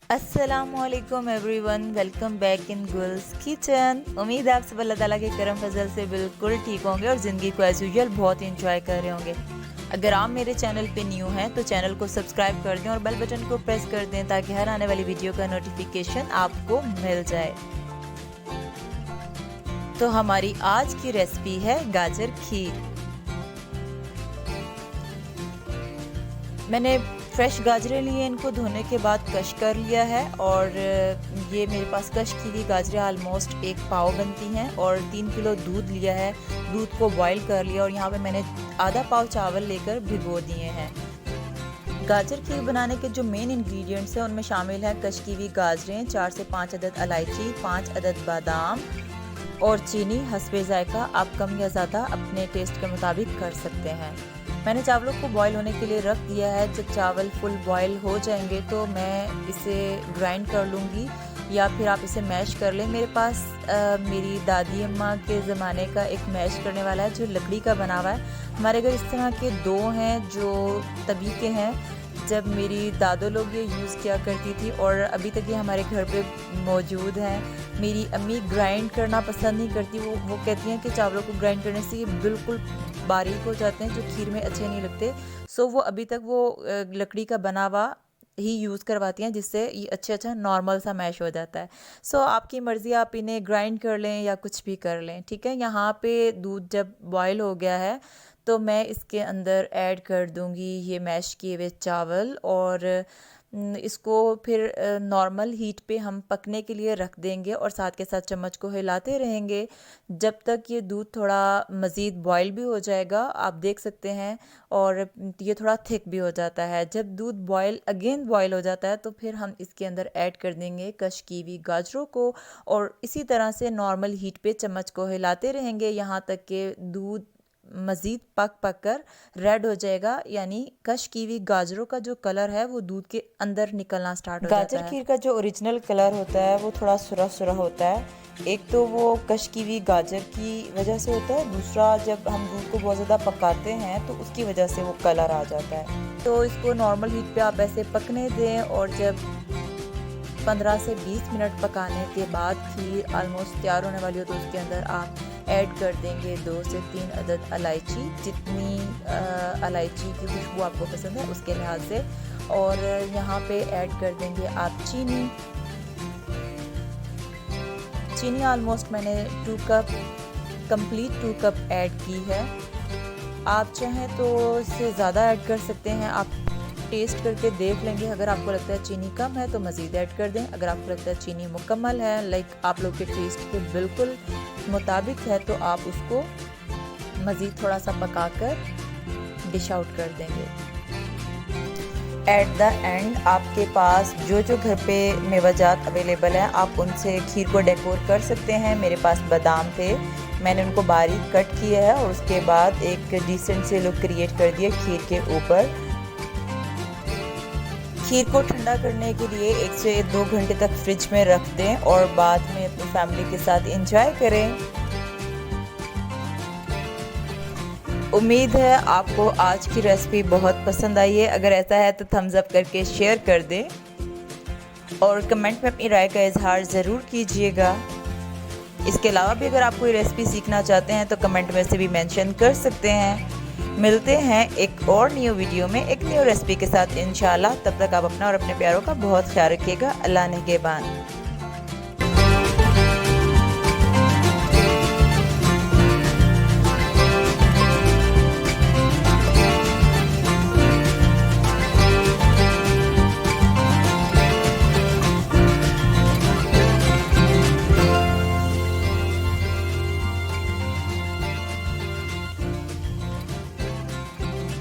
अस्सलामुअलैकुम everyone, welcome back in Gul's kitchen. उम्मीद है आप सब अल्लाह ताला के करम फजल से बिल्कुल ठीक होंगे और ज़िंदगी को एज़ यूजुअल बहुत इंजॉय कर रहे होंगे। अगर आप मेरे चैनल पे न्यू हैं तो चैनल को सब्सक्राइब कर दें और बेल बटन को प्रेस कर दें ताकि हर आने वाली वीडियो का नोटिफिकेशन आपको मिल जाए। तो हमारी आज की रेसिपी है गाजर खीर। मैंने फ्रेश गाजरें लिए, इनको धोने के बाद कश कर लिया है और ये मेरे पास कश की हुई गाजरें आलमोस्ट 1 पाव बनती हैं और 3 किलो दूध लिया है। दूध को बॉईल कर लिया और यहाँ पे मैंने आधा पाव चावल लेकर भिगो दिए हैं। गाजर खीर बनाने के जो मेन इंग्रेडिएंट्स हैं उनमें शामिल है कश की हुई गाजरें, 4 से 5 अदद इलायची, 5 अदद बादाम और चीनी हस्बे जायका। आप कम या ज़्यादा अपने टेस्ट के मुताबिक कर सकते हैं। मैंने चावलों को बॉईल होने के लिए रख दिया है। जब चावल फुल बॉईल हो जाएंगे तो मैं इसे ग्राइंड कर लूँगी या फिर आप इसे मैश कर लें। मेरे पास मेरी दादी अम्मा के ज़माने का एक मैश करने वाला है जो लकड़ी का बना हुआ है। हमारे घर इस तरह के 2 हैं जो तभी के हैं जब मेरी दादो लोग ये यूज़ किया करती थी और अभी तक ये हमारे घर पे मौजूद हैं। मेरी अम्मी ग्राइंड करना पसंद नहीं करती, वो कहती हैं कि चावलों को ग्राइंड करने से ये बिल्कुल बारीक हो जाते हैं जो खीर में अच्छे नहीं लगते। सो वो अभी तक वो लकड़ी का बना हुआ ही यूज़ करवाती हैं जिससे ये अच्छा नॉर्मल सा मैश हो जाता है। सो आपकी मर्ज़ी, आप इन्हें ग्राइंड कर लें या कुछ भी कर लें, ठीक है। यहाँ पे दूध जब बॉयल हो गया है तो मैं इसके अंदर ऐड कर दूँगी ये मैश किए हुए चावल और इसको फिर नॉर्मल हीट पे हम पकने के लिए रख देंगे और साथ के साथ चम्मच को हिलाते रहेंगे जब तक ये दूध थोड़ा मज़ीद बॉयल भी हो जाएगा, आप देख सकते हैं, और ये थोड़ा थिक भी हो जाता है। जब दूध बॉयल हो जाता है तो फिर हम इसके अंदर ऐड कर देंगे कश की हुई गाजरों को और इसी तरह से नॉर्मल हीट पे चम्मच को हिलाते रहेंगे यहाँ तक कि दूध मज़ीद पक कर रेड हो जाएगा, यानी कश की हुई गाजरों का जो कलर है वो दूध के अंदर निकलना स्टार्ट हो जाता है। गाजर खीर का जो ओरिजिनल कलर होता है वो थोड़ा सुरह सुरह होता है। एक तो वो कश की हुई गाजर की वजह से होता है, दूसरा जब हम दूध को बहुत ज़्यादा पकाते हैं तो उसकी वजह से वो कलर आ जाता है। तो इसको नॉर्मल हीट पे आप ऐसे पकने दें और जब 15 से 20 मिनट पकाने के बाद खीर ऑलमोस्ट तैयार होने वाली हो तो उसके अंदर आप ऐड कर देंगे 2 से 3 अदद इलायची, जितनी इलायची की खुशबू आपको पसंद है उसके लिहाज से, और यहाँ पे ऐड कर देंगे आप चीनी ऑलमोस्ट मैंने 2 कप ऐड की है। आप चाहें तो इससे ज़्यादा ऐड कर सकते हैं, आप टेस्ट करके देख लेंगे। अगर आपको लगता है चीनी कम है तो मज़ीद ऐड कर दें। अगर आपको लगता है चीनी मुकम्मल है, लाइक आप लोग के टेस्ट के बिल्कुल मुताबिक है, तो आप उसको मज़ीद थोड़ा सा पकाकर डिश आउट कर देंगे। एट द एंड आपके पास जो घर पे मेवाजात अवेलेबल है आप उनसे खीर को डेकोर कर सकते हैं। मेरे पास बादाम थे, मैंने उनको बारीक कट किया है और उसके बाद एक डिसेंट से लुक क्रिएट कर दिया खीर के ऊपर। खीर को ठंडा करने के लिए 1 से 2 घंटे तक फ्रिज में रख दें और बाद में अपनी फैमिली के साथ एंजॉय करें। उम्मीद है आपको आज की रेसिपी बहुत पसंद आई है। अगर ऐसा है तो थम्स अप करके शेयर कर दें और कमेंट में अपनी राय का इजहार ज़रूर कीजिएगा। इसके अलावा भी अगर आप कोई रेसिपी सीखना चाहते हैं तो कमेंट में से भी मेंशन कर सकते हैं। मिलते हैं एक और न्यू वीडियो में एक न्यू रेसिपी के साथ इंशाल्लाह। तब तक आप अपना और अपने प्यारों का बहुत ख्याल रखिएगा। अल्लाह निगहबान।